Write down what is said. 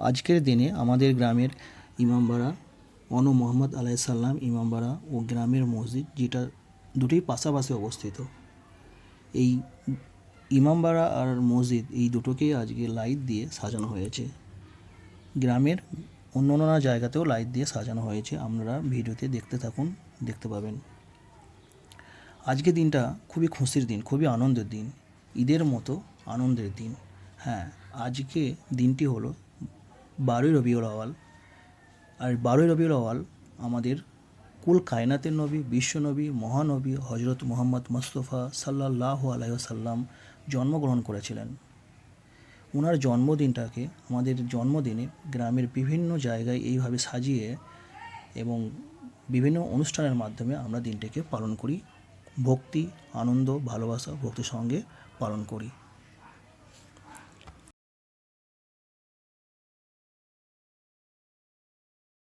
আজকের দিনে আমাদের গ্রামের ইমামবাড়া অনু মোহাম্মদ আলাইহিস সালাম ইমামবাড়া ও গ্রামের মসজিদ যেটা দুটোই পাশাপাশি অবস্থিত। এই ইমামবাড়া আর মসজিদ এই দুটোকেই আজকে লাইট দিয়ে সাজানো হয়েছে। গ্রামের অন্য অন্য জায়গাতেও লাইট দিয়ে সাজানো হয়েছে, আপনারা ভিডিওতে দেখতে থাকুন, দেখতে পাবেন। আজকের দিনটা খুবই খুশির দিন, খুবই আনন্দের দিন, ঈদের মতো আনন্দের দিন। হ্যাঁ, আজকে দিনটি হলো 12ই রবিউল আউয়াল। আর 12ই রবিউল আউয়াল আমাদের কুল কায়নাতের নবী, বিশ্বনবী, মহানবী হজরত মুহাম্মদ মুস্তাফা সাল্লাল্লাহু আলাইহি ওয়াসাল্লাম জন্মগ্রহণ করেছিলেন। ওনার জন্মদিনটাকে আমাদের জন্মদিনে গ্রামের বিভিন্ন জায়গায় এইভাবে সাজিয়ে এবং বিভিন্ন অনুষ্ঠানের মাধ্যমে আমরা দিনটাকে পালন করি। ভক্তি, আনন্দ, ভালোবাসা, ভক্তির সঙ্গে পালন করি।